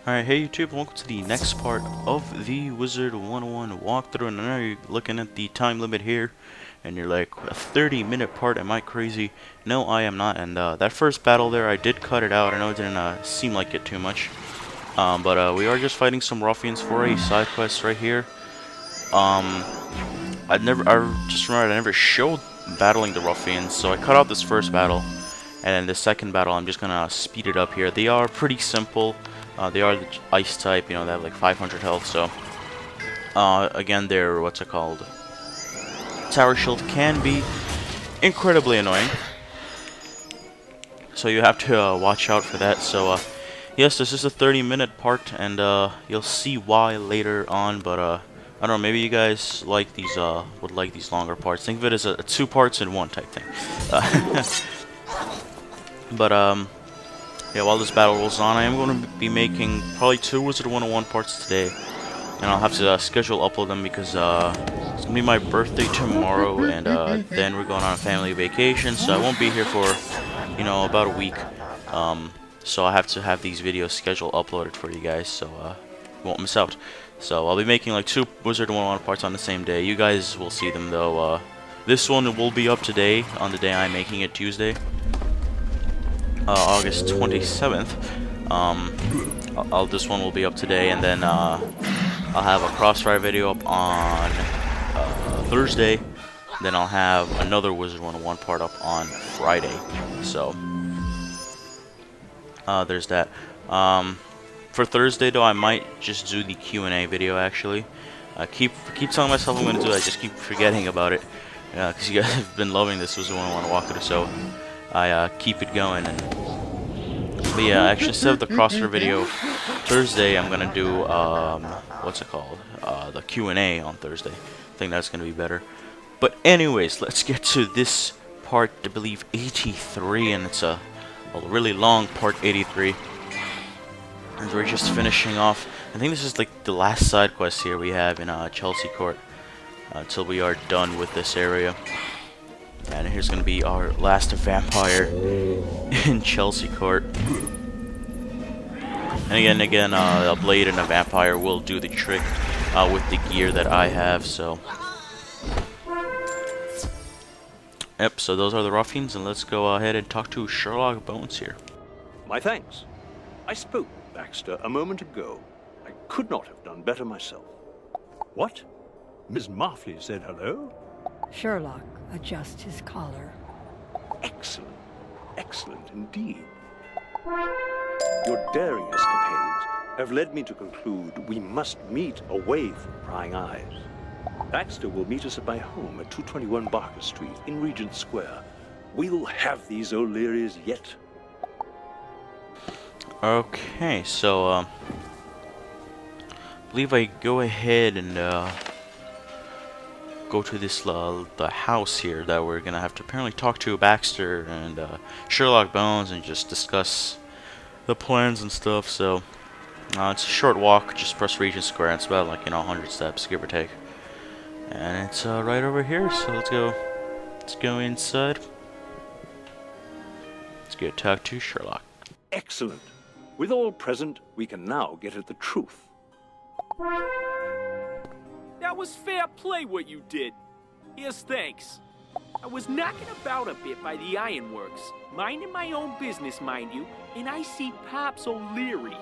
Alright, hey YouTube, welcome to the next part of the Wizard101 walkthrough. And I know you're looking at the time limit here, and you're like, a 30-minute part, am I crazy? No, I am not, and that first battle there, I did cut it out. I know it didn't seem like it too much. But we are just fighting some ruffians for a side quest right here. I just remembered I never showed battling the ruffians, so I cut out this first battle. And then the second battle, I'm just gonna speed it up here. They are pretty simple. They are the ice type, you know, they have like 500 health, so again, their, what's it called, tower shield can be incredibly annoying, so you have to watch out for that. So yes, this is a 30-minute part, and you'll see why later on. But I don't know, maybe you guys like these would like these longer parts. Think of it as a 2 parts in 1 type thing. But yeah, while this battle rolls on, I am going to be making probably 2 Wizard101 parts today. And I'll have to schedule upload them because it's going to be my birthday tomorrow, and then we're going on a family vacation, so I won't be here for, you know, about a week. So I have to have these videos scheduled uploaded for you guys, so you won't miss out. So I'll be making like 2 Wizard101 parts on the same day. You guys will see them though. This one will be up today, on the day I'm making it, Tuesday. August 27th. This one will be up today, and then I'll have a crossfire video up on Thursday. Then I'll have another Wizard101 part up on Friday. So there's that. For Thursday though, I might just do the Q&A video. Actually, I keep telling myself I'm going to do it. I just keep forgetting about it because you guys have been loving this Wizard101 walkthrough, so I keep it going. But yeah, actually, instead of the crossfire video Thursday, I'm gonna do what's it called? The Q&A on Thursday. I think that's gonna be better. But anyways, let's get to this part. I believe 83, and it's a really long part, 83. And we're just finishing off. I think this is like the last side quest here we have in Chelsea Court until we are done with this area. And here's going to be our last vampire in Chelsea Court. And again, a blade and a vampire will do the trick with the gear that I have. So, yep. So those are the ruffians, and let's go ahead and talk to Sherlock Bones here. My thanks. I spoke with Baxter a moment ago. I could not have done better myself. What? Miss Marfley said hello? Sherlock adjusts his collar. Excellent. Excellent indeed. Your daring escapades have led me to conclude we must meet away from prying eyes. Baxter will meet us at my home at 221 Barker Street in Regent Square. We'll have these O'Learys yet. Okay, so I believe I go ahead and go to this the house here that we're gonna have to apparently talk to Baxter and Sherlock Bones and just discuss the plans and stuff. So it's a short walk, just press Regent Square. It's about like 100 steps, give or take, and it's right over here. So let's go inside. Let's go talk to Sherlock. Excellent. With all present, we can now get at the truth. That was fair play what you did. Here's thanks. I was knocking about a bit by the Ironworks, minding my own business, mind you, and I see Pops O'Leary.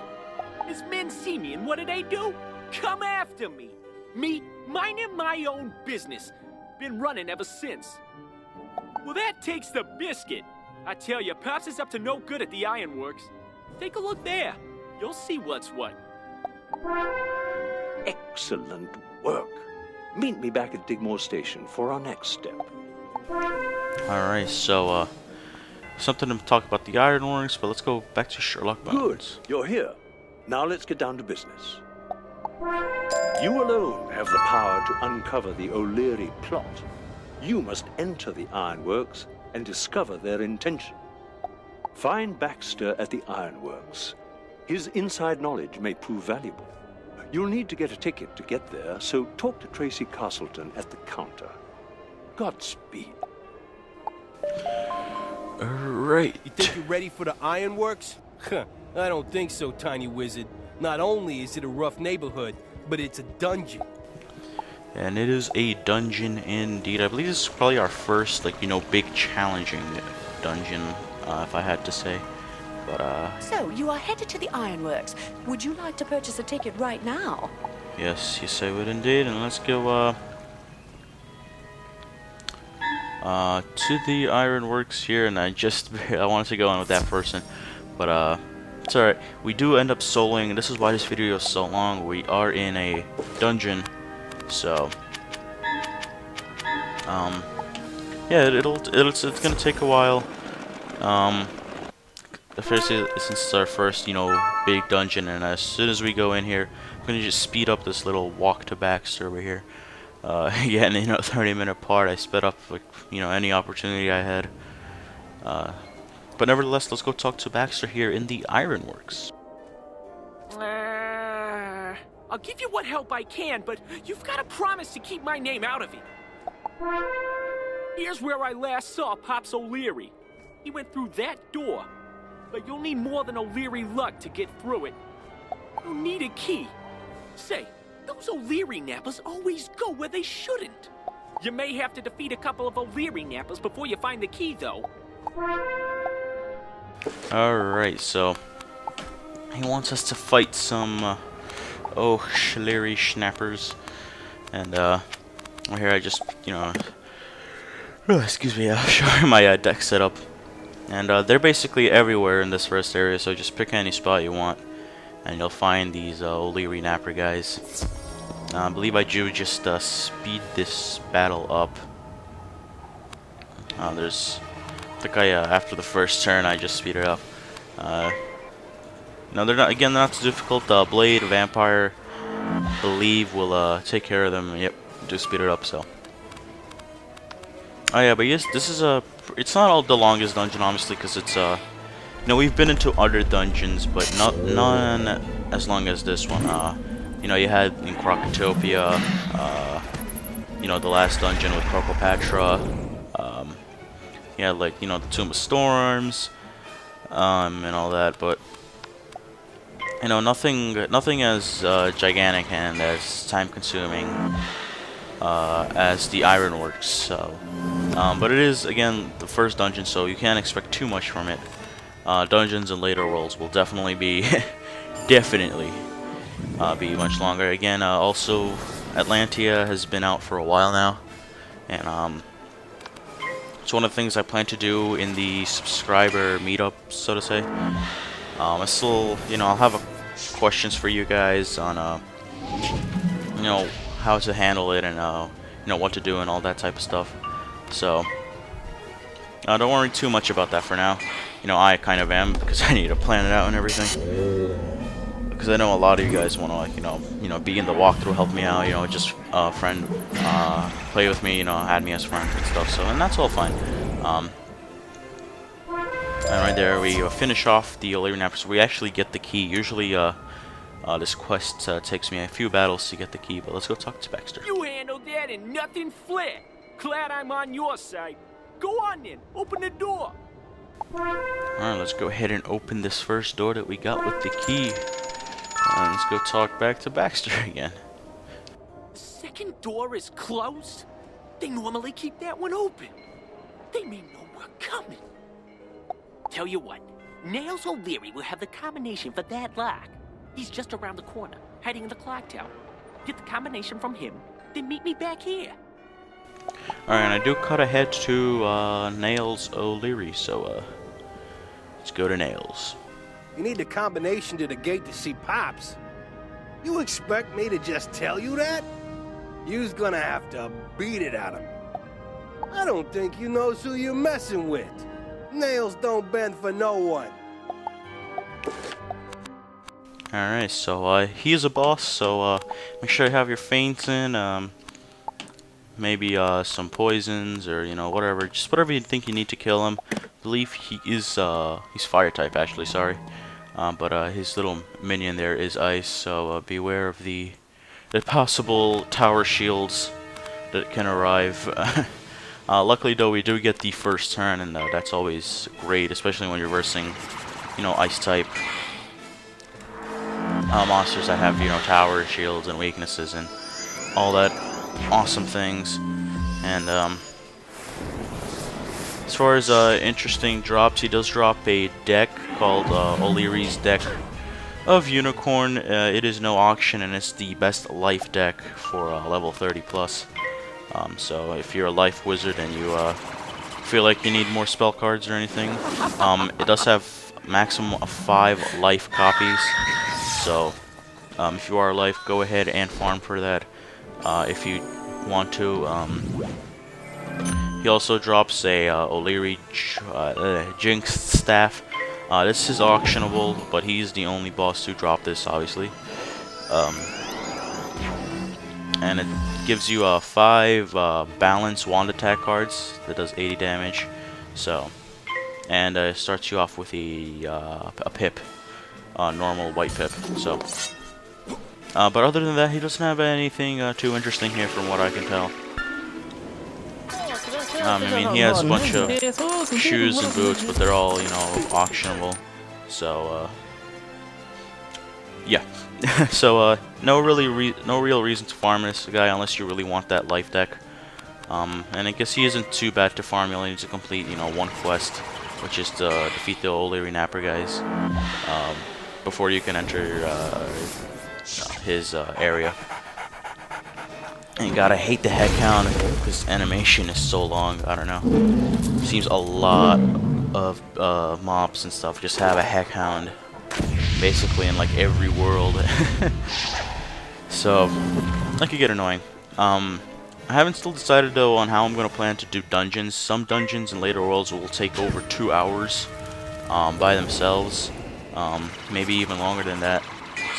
His men see me, and what do? Come after me. Me, minding my own business. Been running ever since. Well, that takes the biscuit. I tell you, Pops is up to no good at the Ironworks. Take a look there. You'll see what's what. Excellent work. Meet me back at Digmore Station for our next step. Alright, so something to talk about the Ironworks, but let's go back to Sherlock Bones. Good, you're here. Now let's get down to business. You alone have the power to uncover the O'Leary plot. You must enter the Ironworks and discover their intention. Find Baxter at the Ironworks. His inside knowledge may prove valuable. You'll need to get a ticket to get there, so talk to Tracy Castleton at the counter. Godspeed. Alright. You think you're ready for the Ironworks? Huh, I don't think so, Tiny Wizard. Not only is it a rough neighborhood, but it's a dungeon. And it is a dungeon indeed. I believe this is probably our first, like, you know, big challenging dungeon, if I had to say. But, So, you are headed to the Ironworks. Would you like to purchase a ticket right now? yes, I would indeed. And let's go, to the Ironworks here. And I wanted to go in with that person. But, it's alright. We do end up soloing, and this is why this video is so long. We are in a dungeon. So, yeah, it's gonna take a while. Especially since it's our first, you know, big dungeon, and as soon as we go in here, I'm gonna just speed up this little walk to Baxter over here. Again, you know, 30-minute part. I sped up, like, you know, any opportunity I had. But nevertheless, let's go talk to Baxter here in the Ironworks. I'll give you what help I can, but you've got to promise to keep my name out of it. Here's where I last saw Pops O'Leary. He went through that door, but you'll need more than O'Leary luck to get through it. You'll need a key. Say, those O'Leary nappers always go where they shouldn't. You may have to defeat a couple of O'Leary nappers before you find the key, though. Alright, so he wants us to fight some O'Leary schnappers, and here I just, you know, excuse me, I'll show you my deck setup, and they're basically everywhere in this first area, so just pick any spot you want and you'll find these O'Leary napper guys. I believe I do just speed this battle up. There's, I think after the first turn I just speed it up. No, they're not too difficult. Blade, Vampire, believe will take care of them. Yep, just speed it up. So, oh yeah, but yes, this is it's not all the longest dungeon, obviously, because it's you know, we've been into other dungeons, but none as long as this one. You know, you had in Crocotopia, you know, the last dungeon with Crocopatra. Yeah, like, you know, the Tomb of Storms, and all that, but you know, nothing as gigantic and as time-consuming as the Ironworks. So, but it is, again, the first dungeon, so you can't expect too much from it. Dungeons and later worlds will definitely be be much longer. Again, also Atlantia has been out for a while now, and it's one of the things I plan to do in the subscriber meetup, so to say. I still, you know, I'll have questions for you guys on, you know, how to handle it and, you know, what to do and all that type of stuff. So, don't worry too much about that for now. You know, I kind of am, because I need to plan it out and everything. Because I know a lot of you guys want to, like, you know, be in the walkthrough, help me out, you know, just friend, play with me, you know, add me as friend and stuff. So, and that's all fine. And right there, we finish off the O'Leary Napper. So we actually get the key. Usually, this quest takes me a few battles to get the key. But let's go talk to Baxter. You handled that and nothing flat. Glad I'm on your side. Go on then, open the door. Alright, let's go ahead and open this first door that we got with the key. And let's go talk back to Baxter again. The second door is closed? They normally keep that one open. They may know we're coming. Tell you what, Nails O'Leary will have the combination for that lock. He's just around the corner, hiding in the clock tower. Get the combination from him, then meet me back here. Alright, and I do cut ahead to Nails O'Leary, so let's go to Nails. You need the combination to the gate to see Pops. You expect me to just tell you that? You's gonna have to beat it out of him. I don't think you knows who you're messing with. Nails don't bend for no one. Alright, so he is a boss, so make sure you have your feints in, maybe some poisons or, you know, whatever, just whatever you think you need to kill him. I believe he is he's fire type, actually, sorry. But his little minion there is ice, so beware of the possible tower shields that can arrive. Luckily, though, we do get the first turn, and that's always great, especially when you're versing, you know, ice type. monsters that have, you know, towers, shields, and weaknesses, and all that awesome things. And as far as interesting drops, he does drop a deck called O'Leary's Deck of Unicorn. It is no auction, and it's the best life deck for level 30 plus. So if you're a life wizard and you feel like you need more spell cards or anything, it does have maximum of 5 life copies. So if you are a life, go ahead and farm for that if you want to. He also drops a O'Leary Jinx staff. This is auctionable, but he's the only boss to drop this, obviously. And it gives you 5 balance wand attack cards that does 80 damage. So, and it starts you off with a pip, normal white pip. So, but other than that, he doesn't have anything too interesting here, from what I can tell. I mean, he has a bunch of shoes and boots, but they're all, you know, auctionable. So, yeah. So, no real reason to farm this guy unless you really want that life deck. And I guess he isn't too bad to farm. You only need to complete, you know, 1 quest, which is to defeat the O'Leary Napper guys before you can enter his area. And gotta hate the head count. This animation is so long. I don't know. Seems a lot of mobs and stuff just have a heck hound, basically in like every world. So that could get annoying. I haven't still decided though on how I'm gonna plan to do dungeons. Some dungeons in later worlds will take over 2 hours by themselves, maybe even longer than that.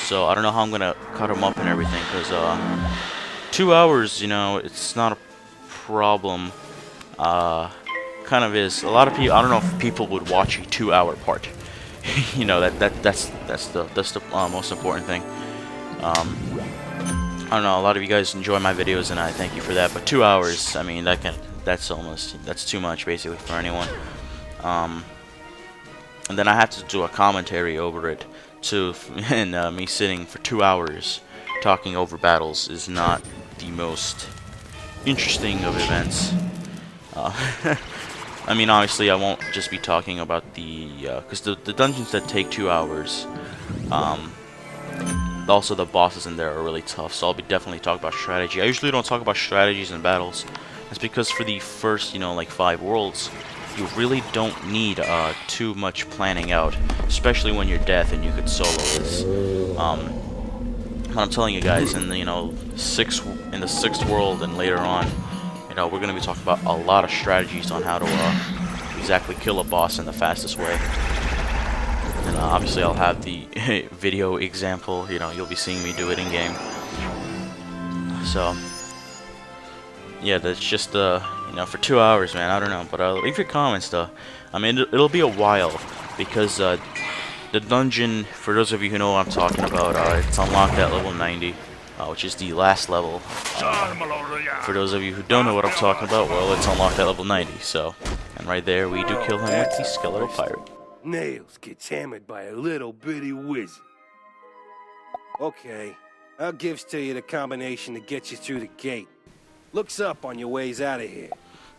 So I don't know how I'm gonna cut them up and everything, because 2 hours, you know, it's not a problem. Kind of is. A lot of people, I don't know if people would watch a 2-hour part. You know, that's the most important thing. I don't know, a lot of you guys enjoy my videos and I thank you for that, but 2 hours, I mean, that's too much basically for anyone. And then I have to do a commentary over it too, and me sitting for 2 hours talking over battles is not the most interesting of events. I mean, obviously I won't just be talking about the because the dungeons that take 2 hours, also the bosses in there are really tough, so I'll be definitely talking about strategy. I usually don't talk about strategies in battles. That's because for the first, you know, like 5 worlds, you really don't need too much planning out, especially when you're death and you could solo this. But I'm telling you guys, in the, you know, in the 6th world and later on, you know, we're gonna be talking about a lot of strategies on how to exactly kill a boss in the fastest way. And obviously I'll have the video example, you know, you'll be seeing me do it in game. So yeah, that's just you know, for 2 hours, man, I don't know, but leave your comments though. I mean, it'll be a while, because the dungeon, for those of you who know what I'm talking about, it's unlocked at level 90, which is the last level. For those of you who don't know what I'm talking about, well, it's unlocked at level 90, so, and right there we do kill him with the skeletal pirate. Nails gets hammered by a little bitty wizard. Okay, I'll give to you the combination to get you through the gate. Looks up on your ways out of here.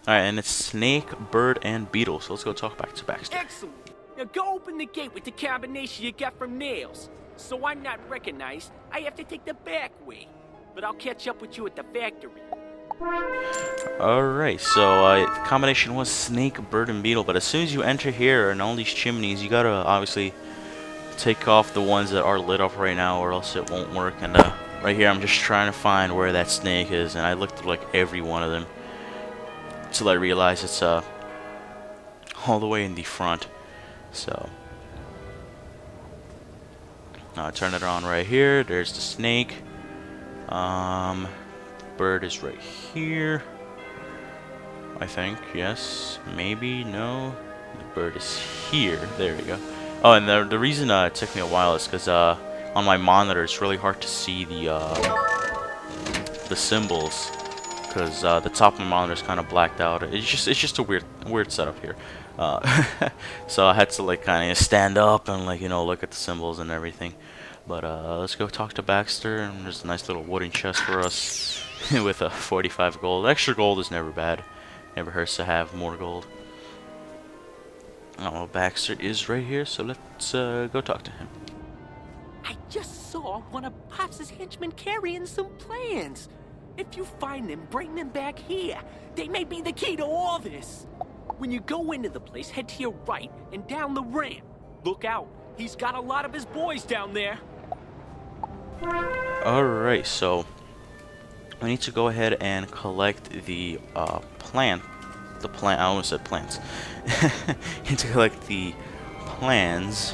Alright, and it's Snake, Bird, and Beetle, so let's go talk back to Baxter. Excellent. Now go open the gate with the combination you got from Nails. So I'm not recognized, I have to take the back way. But I'll catch up with you at the factory. Alright, so the combination was Snake, Bird, and Beetle, but as soon as you enter here and all these chimneys, you gotta obviously take off the ones that are lit up right now, or else it won't work. And right here I'm just trying to find where that snake is, and I looked through like every one of them until I realized it's all the way in the front. So now I turn it on right here. There's the snake. Bird is right here, I think. Yes, maybe, no. The bird is here. There we go. Oh, and the reason it took me a while is because on my monitor it's really hard to see the symbols, because the top of my monitor is kind of blacked out. It's just a weird setup here. So I had to like kind of stand up and, like, you know, look at the symbols and everything. But let's go talk to Baxter, and there's a nice little wooden chest for us with a 45 gold. Extra gold is never bad. Never hurts to have more gold. Oh, Baxter is right here, so let's go talk to him. I just saw one of Pops' henchmen carrying some plans. If you find them, bring them back here. They may be the key to all this. When you go into the place, head to your right and down the ramp. Look out. He's got a lot of his boys down there. Alright, so we need to go ahead and collect the plant. I almost said plants. Need to collect the plans.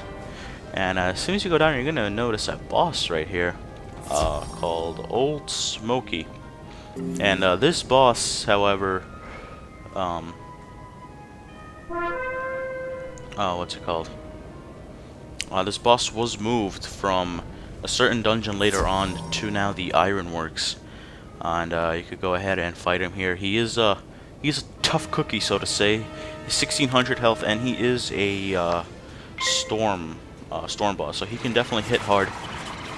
And as soon as you go down, you're gonna notice a boss right here called Old Smokey. And this boss, however, what's it called? This boss was moved from a certain dungeon later on to now the Ironworks, and you could go ahead and fight him here. He's a tough cookie, so to say. He's 1600 health, and he is a storm boss, so he can definitely hit hard.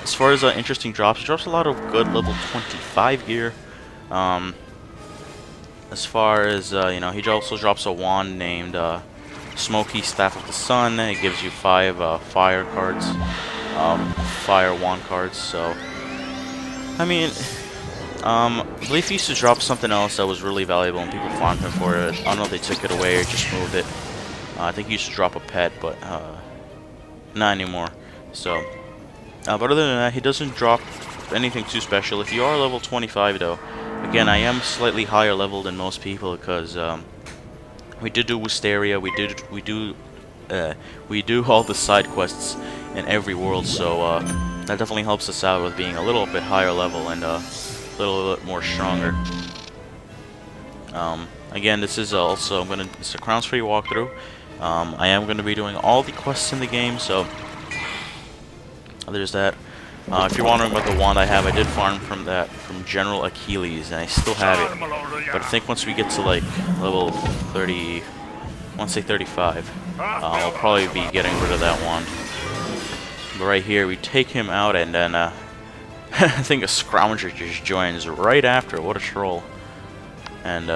As far as interesting drops, he drops a lot of good level 25 gear. As far as you know, he also drops a wand named Smoky Staff of the Sun. It gives you 5 fire cards, fire wand cards. So, I mean, I believe he used to drop something else that was really valuable, and people farmed him for it. I don't know if they took it away or just moved it. I think he used to drop a pet, but not anymore. So, but other than that, he doesn't drop anything too special. If you are level 25, though, again, I am slightly higher level than most people because we did do Wisteria. We do all the side quests in every world, so that definitely helps us out with being a little bit higher level and a little bit more stronger. Again, this is also it's a crowns free walkthrough. I am gonna be doing all the quests in the game, so there's that. If you're wondering about the wand I have, I did farm from General Achilles, and I still have it. But I think once we get to like level 30, I want to say 35, I'll probably be getting rid of that wand. But right here, we take him out, and then I think a Scrounger just joins right after. What a troll! And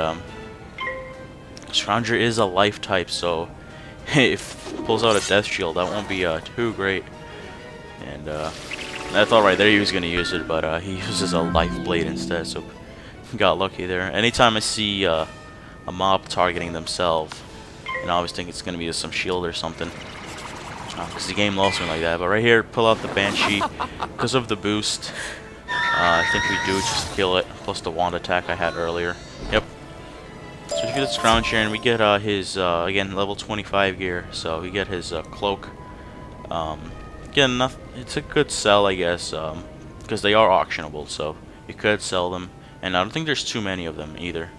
Scrounger is a life type, so if he pulls out a death shield, that won't be too great. And I thought right there he was going to use it, but he uses a life blade instead, so got lucky there. Anytime I see a mob targeting themselves, and I always think it's going to be some shield or something, because the game loves me like that. But right here, pull out the Banshee because of the boost. I think we do just kill it, plus the wand attack I had earlier. Yep. So we get the Scrounger, and we get his, again, level 25 gear, so we get his cloak. Again, it's a good sell, I guess, because they are auctionable, so you could sell them. And I don't think there's too many of them either.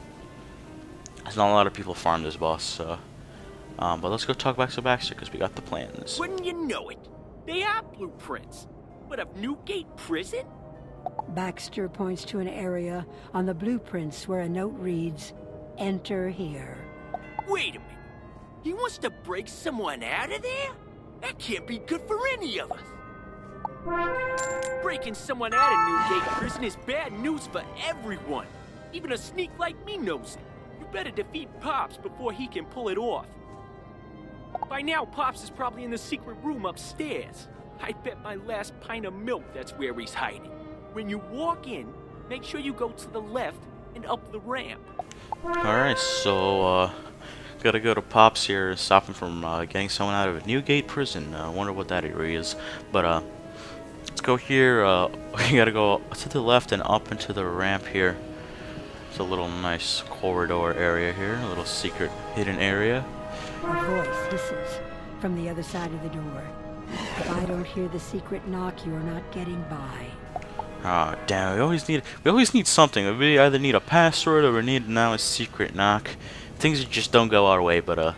There's not a lot of people farm this boss, so. But let's go talk back to Baxter, because we got the plans. Wouldn't you know it? They are blueprints. But of Newgate Prison? Baxter points to an area on the blueprints where a note reads, "Enter here." Wait a minute. He wants to break someone out of there? That can't be good for any of us. Breaking someone out of Newgate Prison is bad news for everyone. Even a sneak like me knows it. You better defeat Pops before he can pull it off. By now, Pops is probably in the secret room upstairs. I bet my last pint of milk that's where he's hiding. When you walk in, make sure you go to the left and up the ramp. Alright, so, gotta go to Pops here, stop him from getting someone out of Newgate Prison. I wonder what that area is. But let's go here. We gotta go to the left and up into the ramp here. It's a little nice corridor area here, a little secret hidden area. A voice hisses from the other side of the door. If I don't hear the secret knock, you are not getting by. Ah, damn! We always need something. We either need a password or we need now a secret knock. Things just don't go our way, but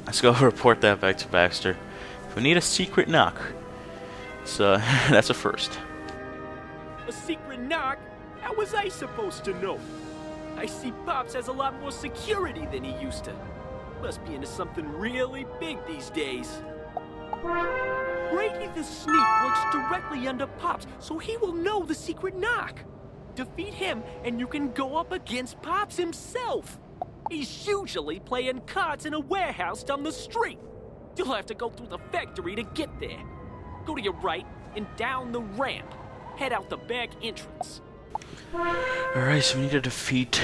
let's go report that back to Baxter. If we need a secret knock, so that's a first. A secret knock? How was I supposed to know? I see Pops has a lot more security than he used to. Must be into something really big these days. Brady the Sneak works directly under Pops, so he will know the secret knock. Defeat him, and you can go up against Pops himself. He's usually playing cards in a warehouse down the street. You'll have to go through the factory to get there. Go to your right and down the ramp. Head out the back entrance. Alright, so we need to defeat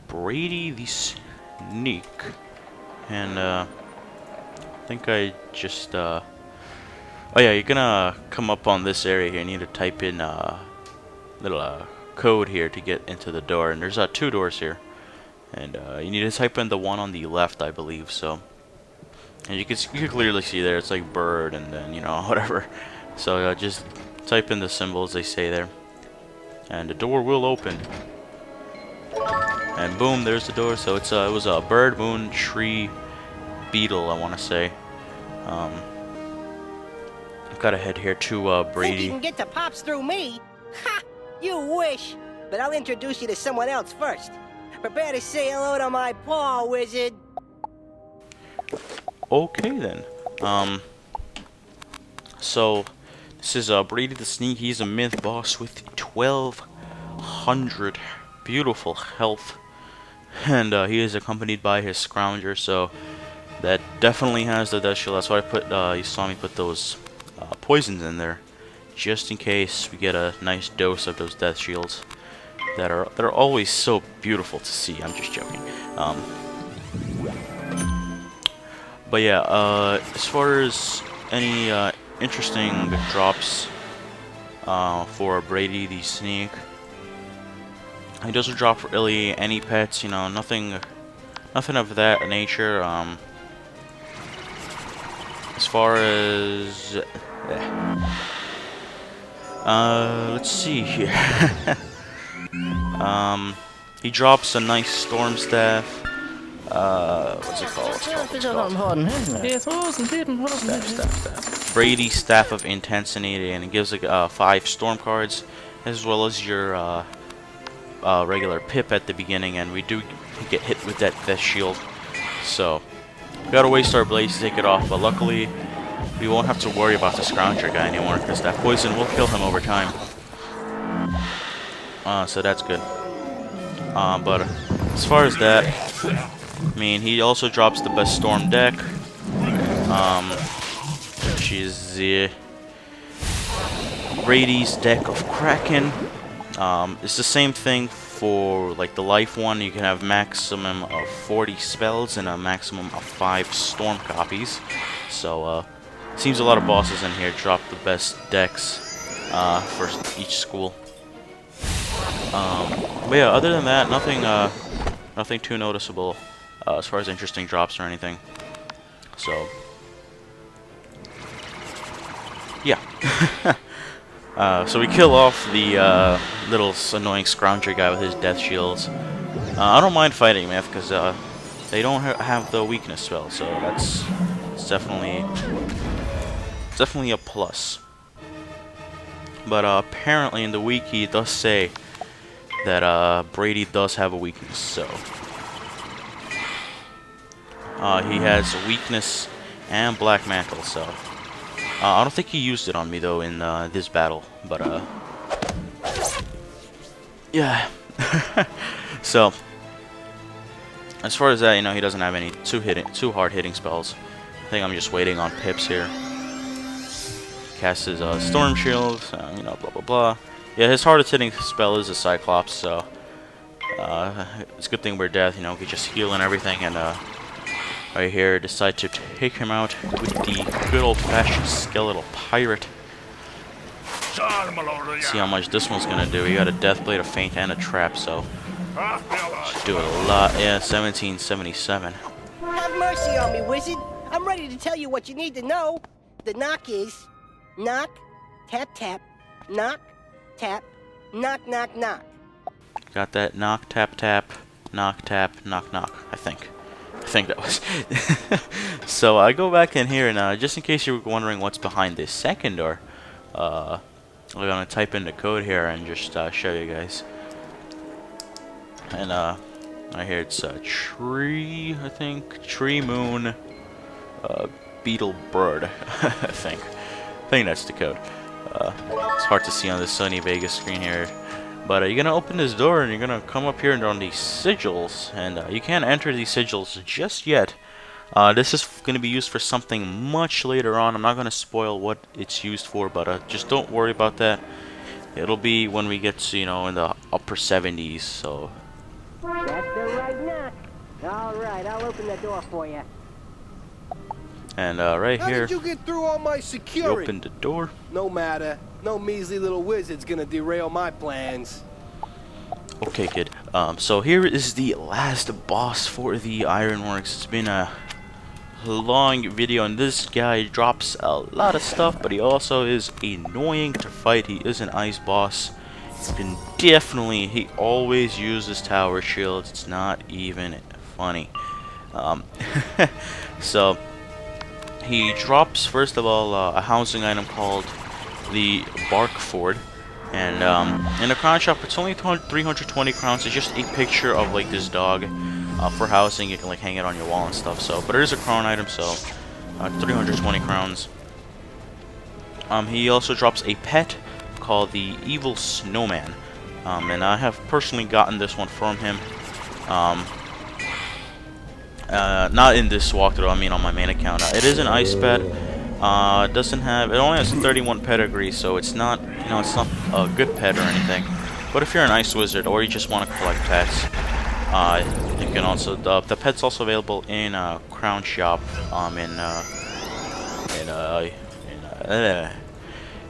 Brady the Sneak. And I think I just oh yeah, you're gonna come up on this area here. You need to type in little code here to get into the door, and there's 2 doors here. And you need to type in the one on the left, I believe. So, and you can clearly see there, it's like bird, and then, you know, whatever. So just type in the symbols they say there, and the door will open. And boom, there's the door. So it's it was a bird, moon, tree, beetle, I want to say. I've got to head here to Brady. Think you can get to Pops through me? Ha! You wish! But I'll introduce you to someone else first. Prepare to say hello to my paw, wizard. Okay then. So this is Brady the Sneak. He's a myth boss with 1,200 beautiful health, and he is accompanied by his scrounger. So that definitely has the death shield. That's why I put. You saw me put those poisons in there, just in case we get a nice dose of those death shields. That are always so beautiful to see. I'm just joking. But yeah, as far as any interesting drops for Brady the Sneak, he doesn't drop really any pets. You know, nothing of that nature. As far as let's see here. He drops a nice storm staff. What's it called? Staff. Brady Staff of Intensity, and it gives like 5 storm cards, as well as your regular pip at the beginning, and we do get hit with that death shield. So we gotta waste our blades to take it off, but luckily we won't have to worry about the scrounger guy anymore, because that poison will kill him over time. So that's good. But as far as that, I mean, he also drops the best storm deck, which is Brady's deck of Kraken. It's the same thing for like the life one. You can have maximum of 40 spells and a maximum of 5 storm copies. So seems a lot of bosses in here drop the best decks for each school. But yeah, other than that, nothing too noticeable as far as interesting drops or anything. So yeah. So we kill off the little annoying scrounger guy with his death shields. I don't mind fighting Myth because they don't have the weakness spell, so it's definitely a plus. But apparently in the wiki it does say that Brady does have a weakness, so he has a weakness and Black Mantle, so I don't think he used it on me though in this battle, but yeah. So as far as that, you know, he doesn't have any too hard hitting spells. I think I'm just waiting on pips here. Casts his Storm Shield, you know, blah blah blah. Yeah, his hardest hitting spell is a Cyclops, so it's a good thing we're death, you know, we can just heal and everything, and right here decide to take him out with the good old-fashioned skeletal pirate. See how much this one's gonna do. He got a death blade, a feint, and a trap, so should do it a lot. Yeah, 1777. Have mercy on me, wizard. I'm ready to tell you what you need to know. The knock is knock, tap, tap, knock, tap, knock, knock, knock. Got that? Knock, tap, tap, knock, tap, knock, knock. I think that was. So I go back in here, and just in case you're wondering what's behind this second door, I'm gonna type in the code here and just show you guys. And right here it's tree, I think, tree moon, beetle bird, I think. I think that's the code. It's hard to see on the sunny Vegas screen here. But you're gonna open this door and you're gonna come up here and on these sigils, and you can't enter these sigils just yet. This is gonna be used for something much later on. I'm not gonna spoil what it's used for, but just don't worry about that. It'll be when we get to, you know, in the upper 70s. So. That's the right knock. All right, I'll open the door for you. And right How here, did you get through all my you security? open the door. No matter. No measly little wizard's gonna derail my plans. Okay, kid. So here is the last boss for the Ironworks. It's been a long video, and this guy drops a lot of stuff, but he also is annoying to fight. He is an ice boss. He always uses tower shields. It's not even funny. So he drops, first of all, a housing item called the Bark Ford, and in the crown shop it's only 320 crowns. It's just a picture of like this dog for housing. You can like hang it on your wall and stuff. So, but it is a crown item, so 320 crowns. He also drops a pet called the Evil Snowman, and I have personally gotten this one from him. Not in this walkthrough, I mean on my main account. It is an ice pet. It only has 31 pedigree, so it's not, you know, it's not a good pet or anything. But if you're an ice wizard or you just want to collect pets, you can also, the pet's also available in Crown Shop,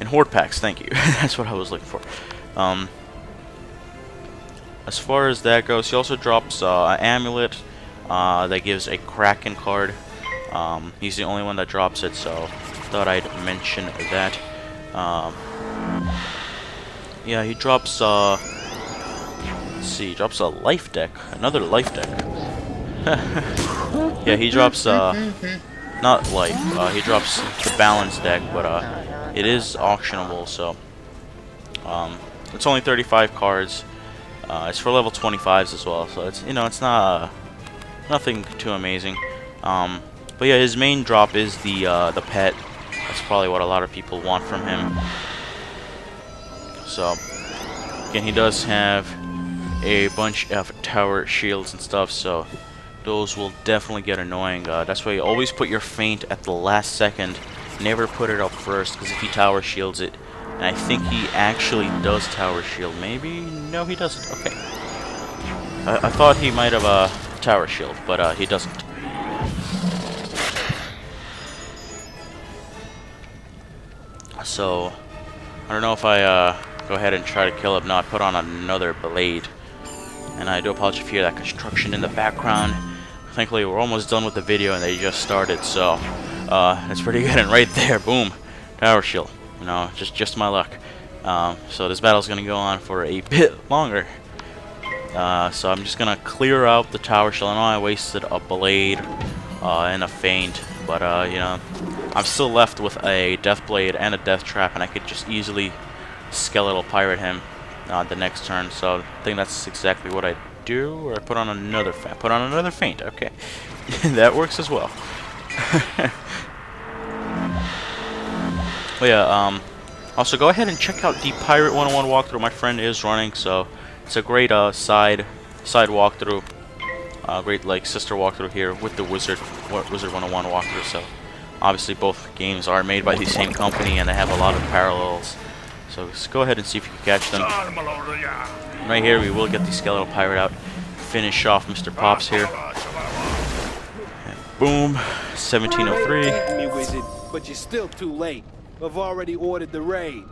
in Horde Packs. Thank you. That's what I was looking for. As far as that goes, he also drops an amulet that gives a Kraken card. He's the only one that drops it, so thought I'd mention that. Yeah, he drops let's see, he drops a life deck, another life deck. Yeah, he drops not life, he drops the balance deck, but it is auctionable, so it's only 35 cards. It's for level 25s as well, so it's, you know, it's not nothing too amazing. But yeah, his main drop is the pet. That's probably what a lot of people want from him. So again, he does have a bunch of tower shields and stuff, so those will definitely get annoying. That's why you always put your feint at the last second. Never put it up first, because if he tower shields it, and I think he actually does tower shield. Maybe no, he doesn't. Okay, I thought he might have a tower shield, but he doesn't. So I don't know if I go ahead and try to kill him. No, I put on another blade, and I do apologize if you hear that construction in the background. Thankfully, we're almost done with the video, and they just started, so that's pretty good. And right there, boom, tower shield. You know, just my luck. So this battle's gonna go on for a bit longer. So I'm just gonna clear out the tower shield. I know I wasted a blade and a feint, but you know, I'm still left with a death blade and a death trap, and I could just easily skeletal pirate him the next turn. So I think that's exactly what I do. Or I put on another feint. Put on another feint. Okay, that works as well. Well, yeah. Also, go ahead and check out the Pirate 101 walkthrough my friend is running. So it's a great side walkthrough. Great like sister walkthrough here with the Wizard101 walkthrough. So obviously both games are made by the same company, and they have a lot of parallels. So just go ahead and see if you can catch them. Right here, we will get the skeletal pirate out, finish off Mr. Pops here. And boom, 1703. Beat me, wizard, but you're still too late. I've already ordered the raid.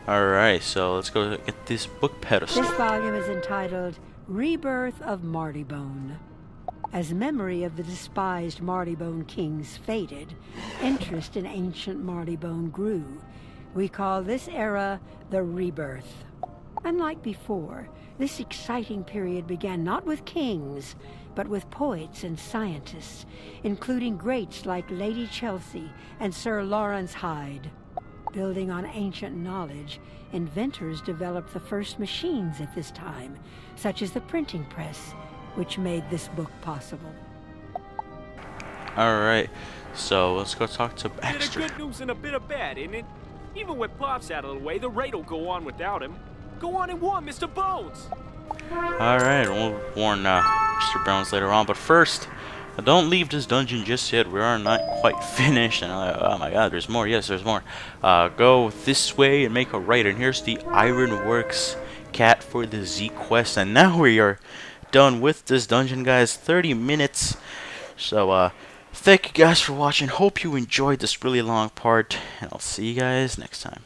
Alright, so let's go get this book pedestal. This volume is entitled Rebirth of Martybone. As memory of the despised Martybone kings faded, interest in ancient Martybone grew. We call this era the Rebirth. Unlike before, this exciting period began not with kings, but with poets and scientists, including greats like Lady Chelsea and Sir Lawrence Hyde. Building on ancient knowledge, inventors developed the first machines at this time, such as the printing press, which made this book possible. Alright, so let's go talk to Bit of Baxter. good news and a bit of bad, isn't it? Even with Pops out of the way, the raid will go on without him. Go on and warn Mr. Bones. Alright, we'll warn Mr. Bones later on, but first, don't leave this dungeon just yet. We are not quite finished, and oh my god, there's more. Yes, there's more. Go this way and make a right, and here's the Ironworks cat for the Z quest, and now we are done with this dungeon, guys. 30 minutes. So, thank you guys for watching. Hope you enjoyed this really long part, and I'll see you guys next time.